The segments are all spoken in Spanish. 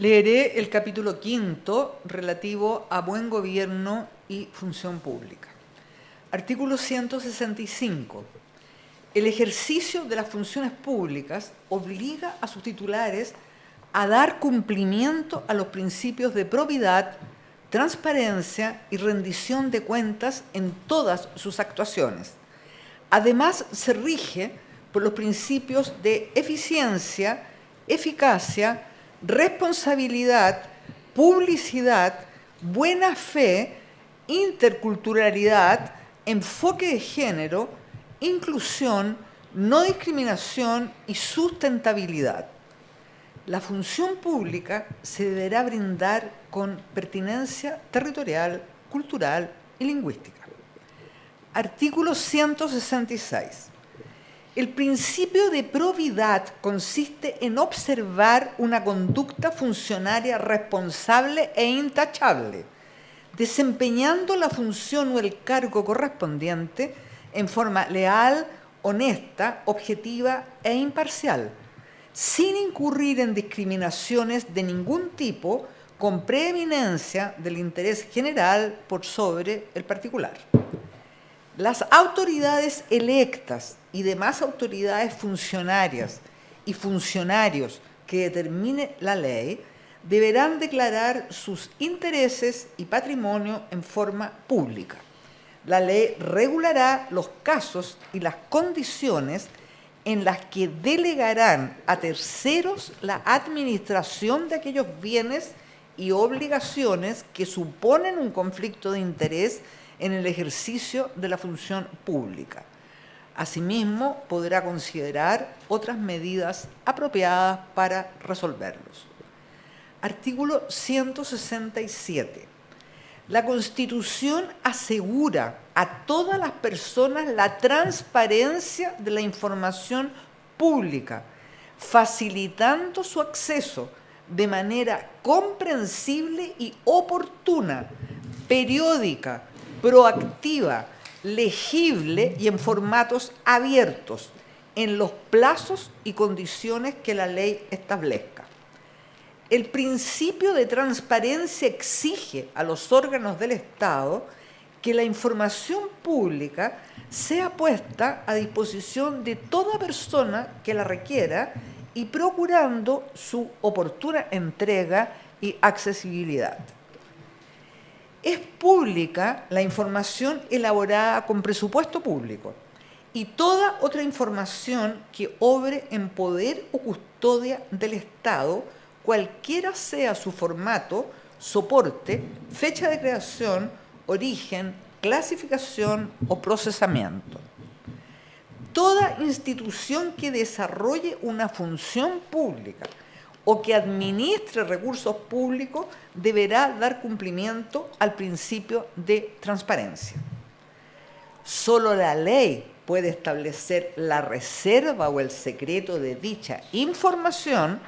Leeré el capítulo 5 relativo a buen gobierno y función pública. Artículo 165. El ejercicio de las funciones públicas obliga a sus titulares a dar cumplimiento a los principios de probidad, transparencia y rendición de cuentas en todas sus actuaciones. Además, se rige por los principios de eficiencia, eficacia, responsabilidad, publicidad, buena fe, interculturalidad, enfoque de género, inclusión, no discriminación y sustentabilidad. La función pública se deberá brindar con pertinencia territorial, cultural y lingüística. Artículo 166. El principio de probidad consiste en observar una conducta funcionaria responsable e intachable, desempeñando la función o el cargo correspondiente en forma leal, honesta, objetiva e imparcial, sin incurrir en discriminaciones de ningún tipo, con preeminencia del interés general por sobre el particular. Las autoridades electas y demás autoridades funcionarias y funcionarios que determine la ley deberán declarar sus intereses y patrimonio en forma pública. La ley regulará los casos y las condiciones en las que delegarán a terceros la administración de aquellos bienes y obligaciones que suponen un conflicto de interés en el ejercicio de la función pública. Asimismo, podrá considerar otras medidas apropiadas para resolverlos. Artículo 167. La Constitución asegura a todas las personas la transparencia de la información pública, facilitando su acceso de manera comprensible y oportuna, periódica, proactiva, legible y en formatos abiertos, en los plazos y condiciones que la ley establezca. El principio de transparencia exige a los órganos del Estado que la información pública sea puesta a disposición de toda persona que la requiera y procurando su oportuna entrega y accesibilidad. Es pública la información elaborada con presupuesto público y toda otra información que obre en poder o custodia del Estado, cualquiera sea su formato, soporte, fecha de creación, origen, clasificación o procesamiento. Toda institución que desarrolle una función pública o que administre recursos públicos deberá dar cumplimiento al principio de transparencia. Solo la ley puede establecer la reserva o el secreto de dicha información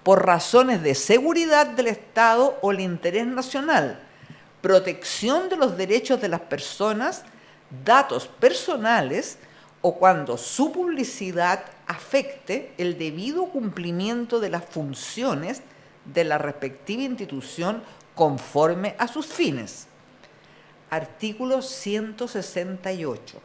por razones de seguridad del Estado o el interés nacional, protección de los derechos de las personas, datos personales o cuando su publicidad afecte el debido cumplimiento de las funciones de la respectiva institución conforme a sus fines. Artículo 168.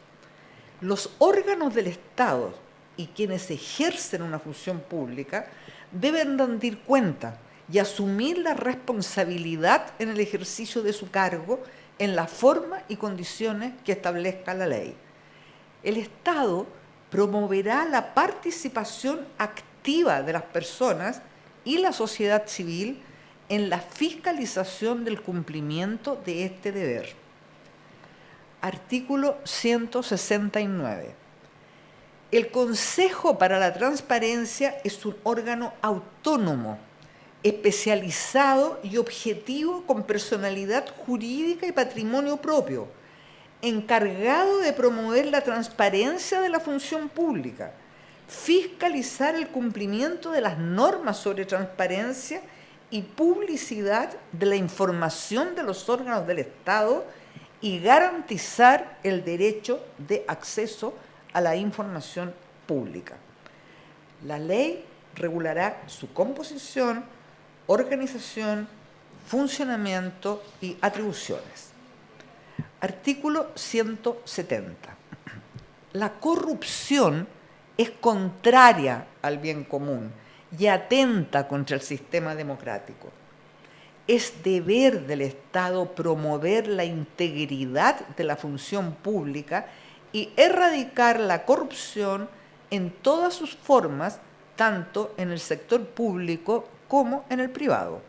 Los órganos del Estado y quienes ejercen una función pública deben rendir cuenta y asumir la responsabilidad en el ejercicio de su cargo en la forma y condiciones que establezca la ley. El Estado promoverá la participación activa de las personas y la sociedad civil en la fiscalización del cumplimiento de este deber. Artículo 169. El Consejo para la Transparencia es un órgano autónomo, especializado y objetivo con personalidad jurídica y patrimonio propio, encargado de promover la transparencia de la función pública, fiscalizar el cumplimiento de las normas sobre transparencia y publicidad de la información de los órganos del Estado y garantizar el derecho de acceso a la información pública. La ley regulará su composición, organización, funcionamiento y atribuciones. Artículo 170. La corrupción es contraria al bien común y atenta contra el sistema democrático. Es deber del Estado promover la integridad de la función pública y erradicar la corrupción en todas sus formas, tanto en el sector público como en el privado.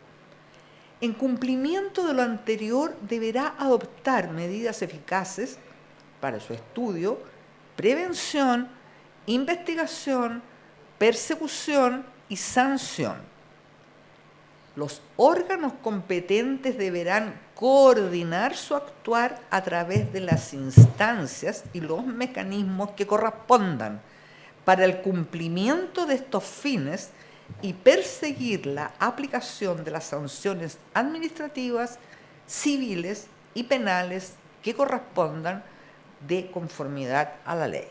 En cumplimiento de lo anterior, deberá adoptar medidas eficaces para su estudio, prevención, investigación, persecución y sanción. Los órganos competentes deberán coordinar su actuar a través de las instancias y los mecanismos que correspondan para el cumplimiento de estos fines y perseguir la aplicación de las sanciones administrativas, civiles y penales que correspondan de conformidad a la ley.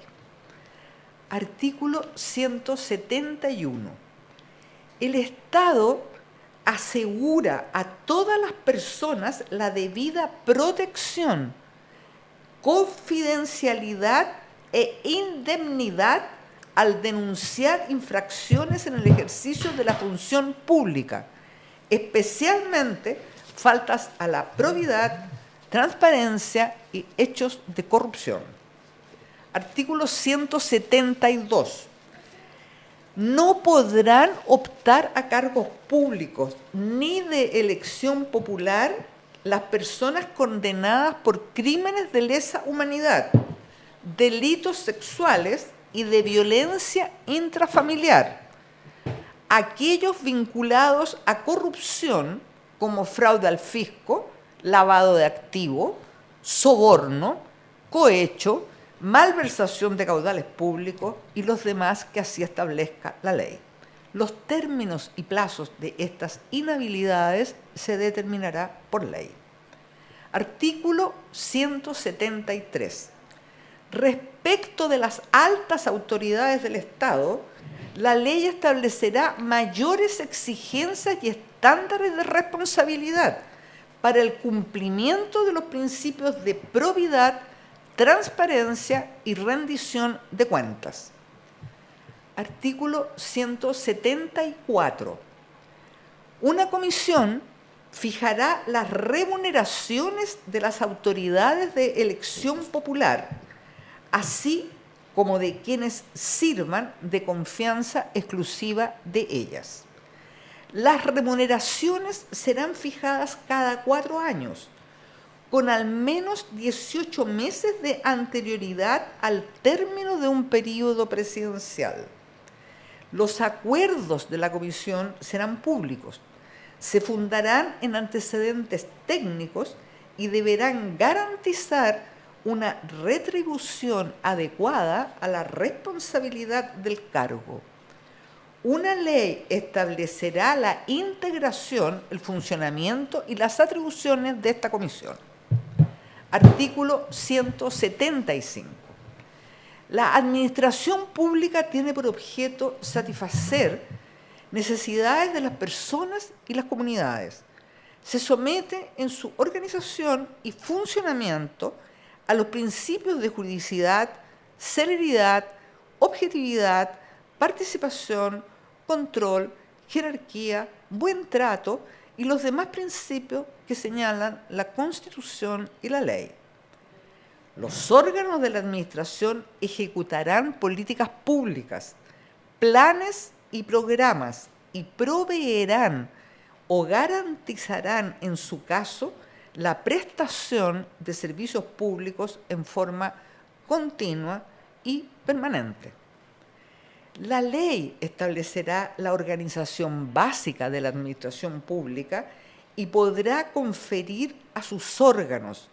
Artículo 171. El Estado asegura a todas las personas la debida protección, confidencialidad e indemnidad al denunciar infracciones en el ejercicio de la función pública, especialmente faltas a la probidad, transparencia y hechos de corrupción. Artículo 172. No podrán optar a cargos públicos ni de elección popular las personas condenadas por crímenes de lesa humanidad, delitos sexuales y de violencia intrafamiliar, aquellos vinculados a corrupción como fraude al fisco, lavado de activos, soborno, cohecho, malversación de caudales públicos y los demás que así establezca la ley. Los términos y plazos de estas inhabilidades se determinará por ley. Artículo 173. Respecto de las altas autoridades del Estado, la ley establecerá mayores exigencias y estándares de responsabilidad para el cumplimiento de los principios de probidad, transparencia y rendición de cuentas. Artículo 174. Una comisión fijará las remuneraciones de las autoridades de elección popular, así como de quienes sirvan de confianza exclusiva de ellas. Las remuneraciones serán fijadas cada 4 años, con al menos 18 meses de anterioridad al término de un período presidencial. Los acuerdos de la comisión serán públicos, se fundarán en antecedentes técnicos y deberán garantizar una retribución adecuada a la responsabilidad del cargo. Una ley establecerá la integración, el funcionamiento y las atribuciones de esta comisión. Artículo 175. La administración pública tiene por objeto satisfacer necesidades de las personas y las comunidades. Se somete en su organización y funcionamiento a los principios de juridicidad, celeridad, objetividad, participación, control, jerarquía, buen trato y los demás principios que señalan la Constitución y la ley. Los órganos de la Administración ejecutarán políticas públicas, planes y programas y proveerán o garantizarán, en su caso, la prestación de servicios públicos en forma continua y permanente. La ley establecerá la organización básica de la administración pública y podrá conferir a sus órganos,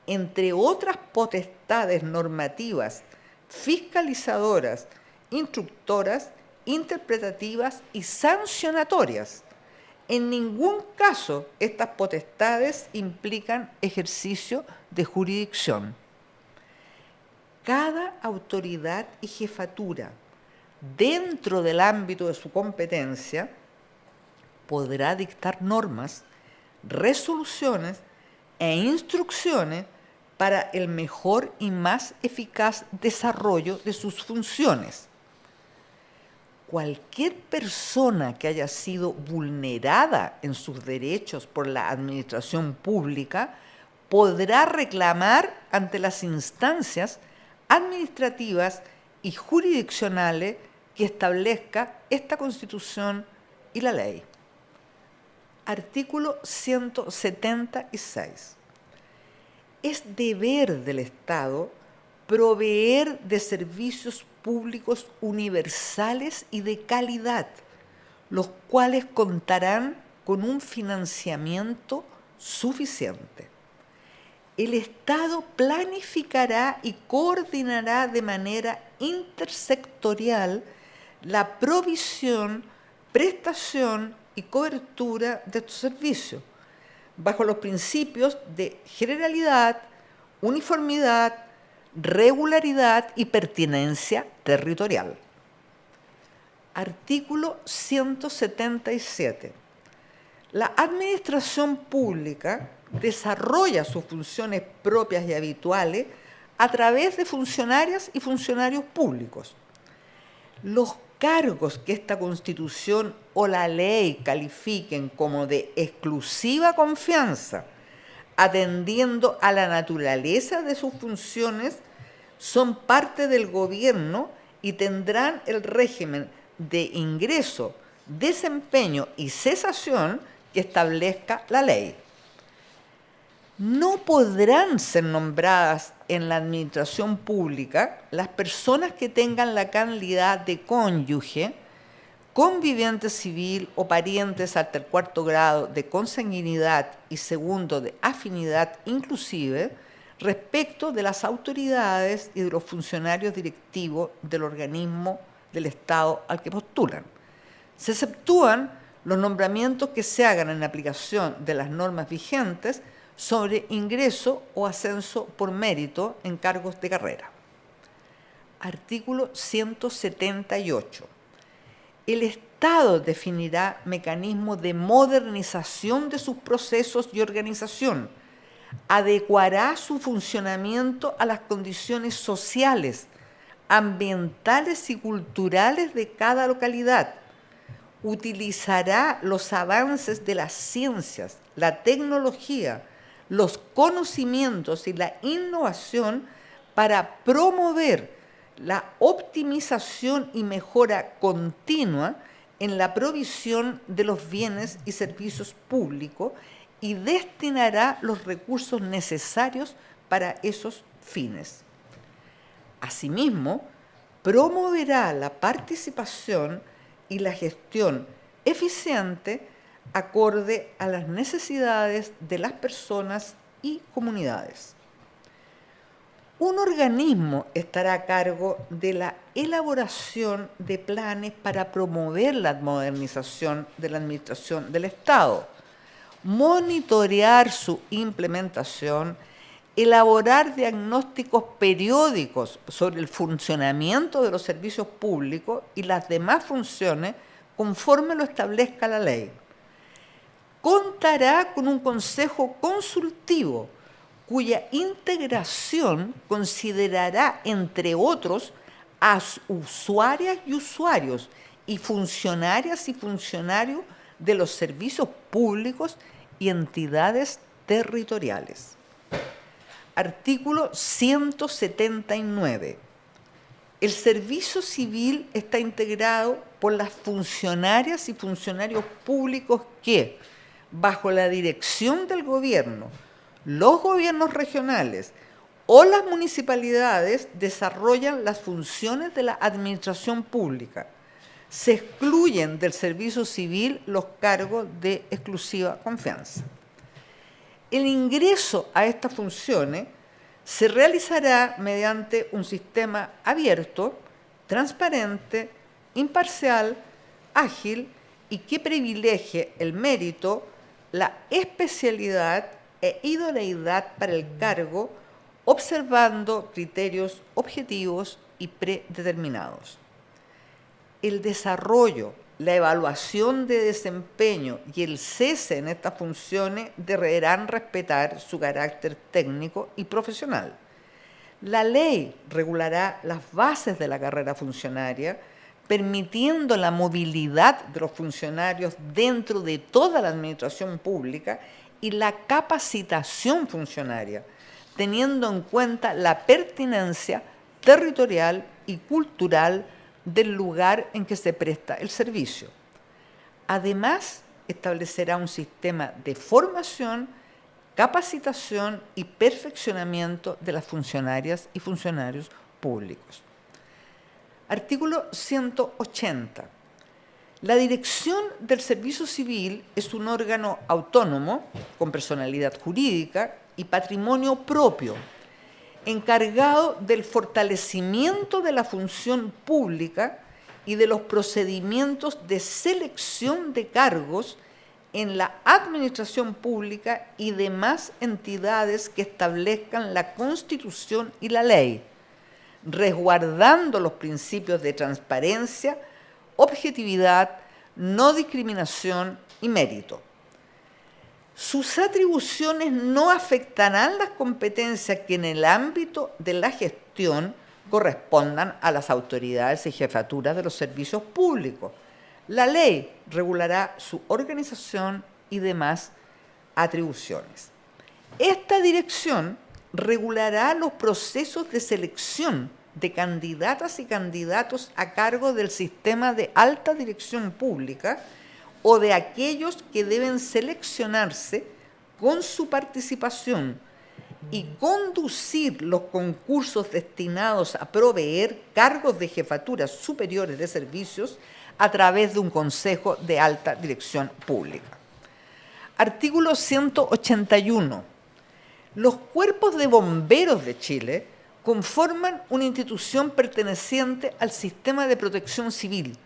entre otras potestades normativas, fiscalizadoras, instructoras, interpretativas y sancionatorias. En ningún caso estas potestades implican ejercicio de jurisdicción. Cada autoridad y jefatura, dentro del ámbito de su competencia, podrá dictar normas, resoluciones e instrucciones para el mejor y más eficaz desarrollo de sus funciones. Cualquier persona que haya sido vulnerada en sus derechos por la administración pública podrá reclamar ante las instancias administrativas y jurisdiccionales que establezca esta Constitución y la ley. Artículo 176. Es deber del Estado proveer de servicios públicos universales y de calidad, los cuales contarán con un financiamiento suficiente. El Estado planificará y coordinará de manera intersectorial la provisión, prestación y cobertura de estos servicios, bajo los principios de generalidad, uniformidad, regularidad y pertinencia territorial. Artículo 177. La administración pública desarrolla sus funciones propias y habituales a través de funcionarias y funcionarios públicos. Los cargos que esta Constitución o la ley califiquen como de exclusiva confianza, atendiendo a la naturaleza de sus funciones, son parte del gobierno y tendrán el régimen de ingreso, desempeño y cesación que establezca la ley. No podrán ser nombradas en la administración pública las personas que tengan la calidad de cónyuge, conviviente civil o parientes hasta el 4º grado de consanguinidad y 2º de afinidad inclusive, respecto de las autoridades y de los funcionarios directivos del organismo del Estado al que postulan. Se exceptúan los nombramientos que se hagan en aplicación de las normas vigentes sobre ingreso o ascenso por mérito en cargos de carrera. Artículo 178. El Estado definirá mecanismos de modernización de sus procesos y organización, adecuará su funcionamiento a las condiciones sociales, ambientales y culturales de cada localidad, utilizará los avances de las ciencias, la tecnología, los conocimientos y la innovación para promover la optimización y mejora continua en la provisión de los bienes y servicios públicos y destinará los recursos necesarios para esos fines. Asimismo, promoverá la participación y la gestión eficiente acorde a las necesidades de las personas y comunidades. Un organismo estará a cargo de la elaboración de planes para promover la modernización de la administración del Estado, monitorear su implementación, elaborar diagnósticos periódicos sobre el funcionamiento de los servicios públicos y las demás funciones conforme lo establezca la ley. Contará con un consejo consultivo cuya integración considerará, entre otros, a usuarias y usuarios y funcionarias y funcionarios de los servicios públicos y entidades territoriales. Artículo 179. El servicio civil está integrado por las funcionarias y funcionarios públicos que, bajo la dirección del gobierno, los gobiernos regionales o las municipalidades, desarrollan las funciones de la administración pública. Se excluyen del servicio civil los cargos de exclusiva confianza. El ingreso a estas funciones se realizará mediante un sistema abierto, transparente, imparcial, ágil y que privilegie el mérito, la especialidad e idoneidad para el cargo, observando criterios objetivos y predeterminados. El desarrollo la evaluación de desempeño y el cese en estas funciones deberán respetar su carácter técnico y profesional. La ley regulará las bases de la carrera funcionaria, permitiendo la movilidad de los funcionarios dentro de toda la administración pública y la capacitación funcionaria, teniendo en cuenta la pertinencia territorial y cultural del lugar en que se presta el servicio. Además, establecerá un sistema de formación, capacitación y perfeccionamiento de las funcionarias y funcionarios públicos. Artículo 180. La Dirección del Servicio Civil es un órgano autónomo, con personalidad jurídica y patrimonio propio, encargado del fortalecimiento de la función pública y de los procedimientos de selección de cargos en la administración pública y demás entidades que establezcan la Constitución y la ley, resguardando los principios de transparencia, objetividad, no discriminación y mérito. Sus atribuciones no afectarán las competencias que en el ámbito de la gestión correspondan a las autoridades y jefaturas de los servicios públicos. La ley regulará su organización y demás atribuciones. Esta dirección regulará los procesos de selección de candidatas y candidatos a cargo del sistema de alta dirección pública o de aquellos que deben seleccionarse con su participación y conducir los concursos destinados a proveer cargos de jefaturas superiores de servicios a través de un Consejo de Alta Dirección Pública. Artículo 181. Los cuerpos de bomberos de Chile conforman una institución perteneciente al sistema de protección civil,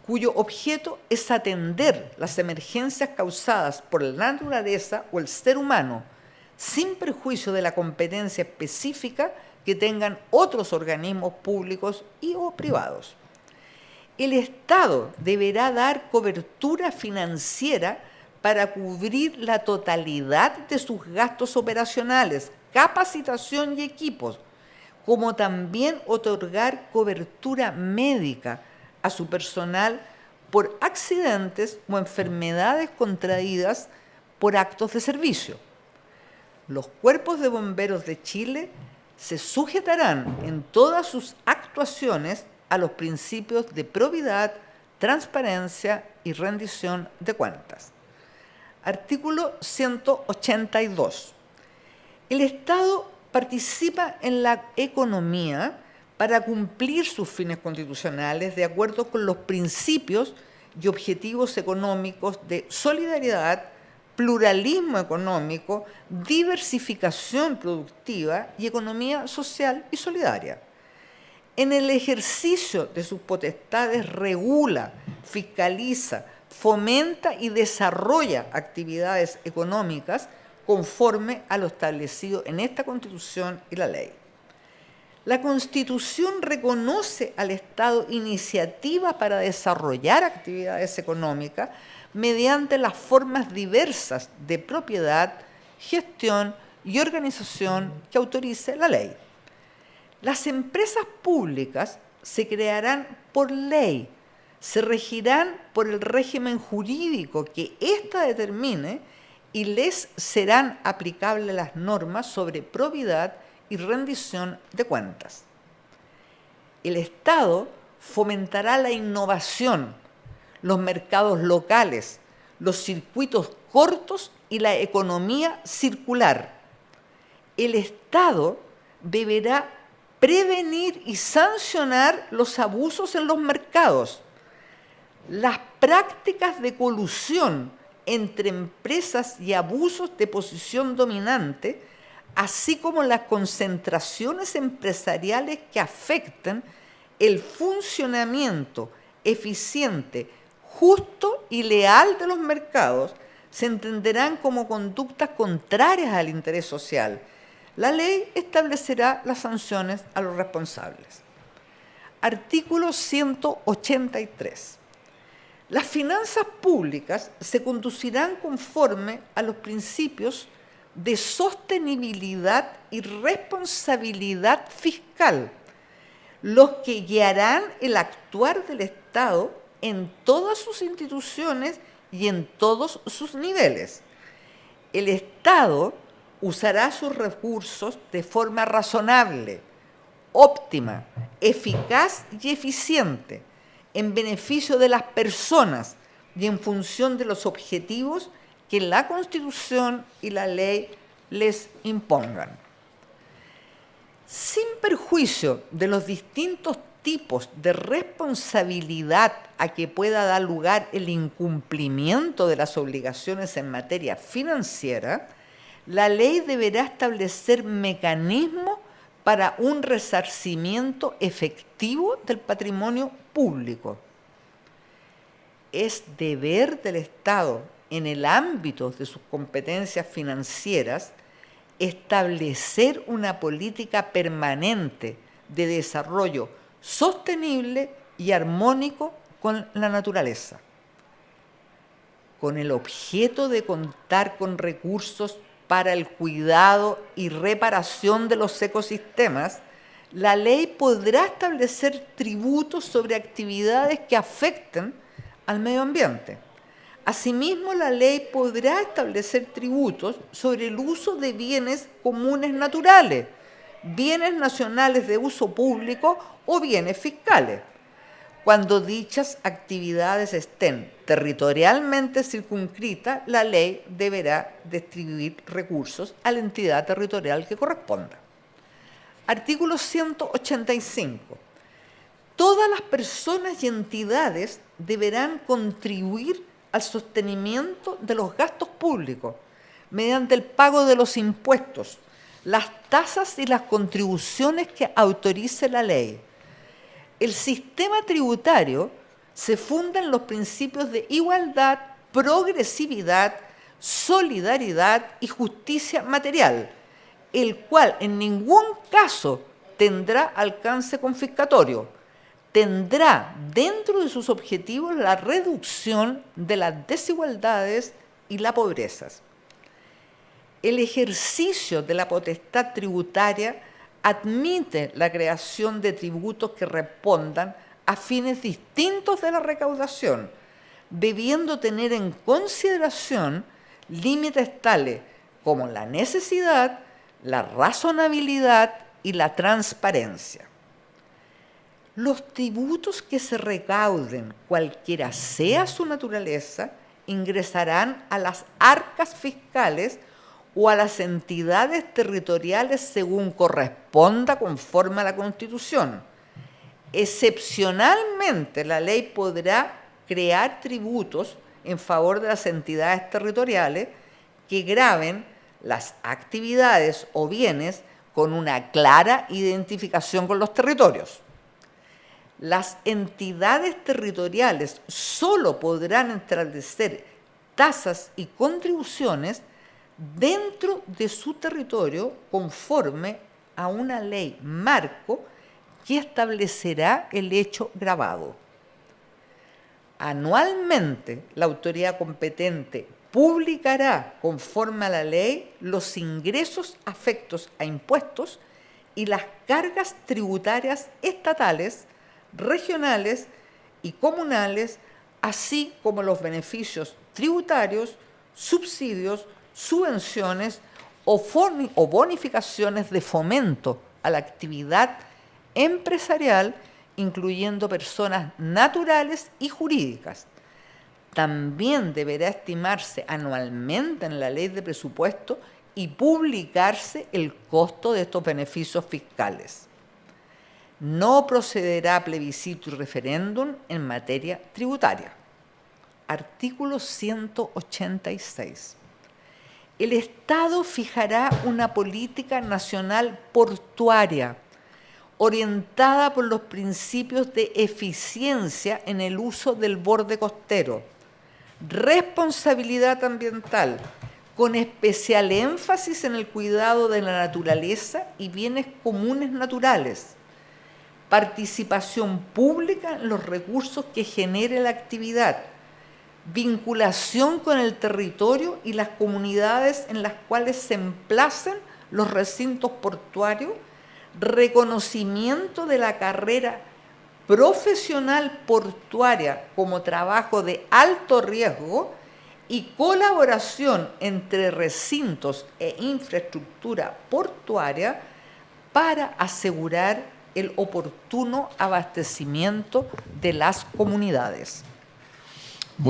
cuyo objeto es atender las emergencias causadas por la naturaleza o el ser humano, sin perjuicio de la competencia específica que tengan otros organismos públicos y o privados. El Estado deberá dar cobertura financiera para cubrir la totalidad de sus gastos operacionales, capacitación y equipos, como también otorgar cobertura médica a su personal por accidentes o enfermedades contraídas por actos de servicio. Los cuerpos de bomberos de Chile se sujetarán en todas sus actuaciones a los principios de probidad, transparencia y rendición de cuentas. Artículo 182. El Estado participa en la economía para cumplir sus fines constitucionales de acuerdo con los principios y objetivos económicos de solidaridad, pluralismo económico, diversificación productiva y economía social y solidaria. En el ejercicio de sus potestades regula, fiscaliza, fomenta y desarrolla actividades económicas conforme a lo establecido en esta Constitución y la ley. La Constitución reconoce al Estado iniciativa para desarrollar actividades económicas mediante las formas diversas de propiedad, gestión y organización que autorice la ley. Las empresas públicas se crearán por ley, se regirán por el régimen jurídico que ésta determine y les serán aplicables las normas sobre probidad y rendición de cuentas. El Estado fomentará la innovación, los mercados locales, los circuitos cortos y la economía circular. El Estado deberá prevenir y sancionar los abusos en los mercados, las prácticas de colusión entre empresas y abusos de posición dominante, así como las concentraciones empresariales que afecten el funcionamiento eficiente, justo y leal de los mercados, se entenderán como conductas contrarias al interés social. La ley establecerá las sanciones a los responsables. Artículo 183. Las finanzas públicas se conducirán conforme a los principios de sostenibilidad y responsabilidad fiscal, los que guiarán el actuar del Estado en todas sus instituciones y en todos sus niveles. El Estado usará sus recursos de forma razonable, óptima, eficaz y eficiente, en beneficio de las personas y en función de los objetivos que la Constitución y la ley les impongan. Sin perjuicio de los distintos tipos de responsabilidad a que pueda dar lugar el incumplimiento de las obligaciones en materia financiera, la ley deberá establecer mecanismos para un resarcimiento efectivo del patrimonio público. Es deber del Estado, en el ámbito de sus competencias financieras, establecer una política permanente de desarrollo sostenible y armónico con la naturaleza, con el objeto de contar con recursos para el cuidado y reparación de los ecosistemas. La ley podrá establecer tributos sobre actividades que afecten al medio ambiente. Asimismo, la ley podrá establecer tributos sobre el uso de bienes comunes naturales, bienes nacionales de uso público o bienes fiscales, cuando dichas actividades estén territorialmente circunscritas. La ley deberá distribuir recursos a la entidad territorial que corresponda. Artículo 185. Todas las personas y entidades deberán contribuir al sostenimiento de los gastos públicos mediante el pago de los impuestos, las tasas y las contribuciones que autorice la ley. El sistema tributario se funda en los principios de igualdad, progresividad, solidaridad y justicia material, el cual en ningún caso tendrá alcance confiscatorio. Tendrá dentro de sus objetivos la reducción de las desigualdades y la pobreza. El ejercicio de la potestad tributaria admite la creación de tributos que respondan a fines distintos de la recaudación, debiendo tener en consideración límites tales como la necesidad, la razonabilidad y la transparencia. Los tributos que se recauden, cualquiera sea su naturaleza, ingresarán a las arcas fiscales o a las entidades territoriales según corresponda conforme a la Constitución. Excepcionalmente, la ley podrá crear tributos en favor de las entidades territoriales que graven las actividades o bienes con una clara identificación con los territorios. Las entidades territoriales solo podrán establecer tasas y contribuciones dentro de su territorio conforme a una ley marco que establecerá el hecho gravado. Anualmente, la autoridad competente publicará, conforme a la ley, los ingresos afectos a impuestos y las cargas tributarias estatales, regionales y comunales, así como los beneficios tributarios, subsidios, subvenciones o bonificaciones de fomento a la actividad empresarial, incluyendo personas naturales y jurídicas. También deberá estimarse anualmente en la ley de presupuesto y publicarse el costo de estos beneficios fiscales. No procederá a plebiscito y referéndum en materia tributaria. Artículo 186. El Estado fijará una política nacional portuaria orientada por los principios de eficiencia en el uso del borde costero, responsabilidad ambiental, con especial énfasis en el cuidado de la naturaleza y bienes comunes naturales, participación pública en los recursos que genere la actividad, vinculación con el territorio y las comunidades en las cuales se emplacen los recintos portuarios, reconocimiento de la carrera profesional portuaria como trabajo de alto riesgo y colaboración entre recintos e infraestructura portuaria para asegurar el oportuno abastecimiento de las comunidades.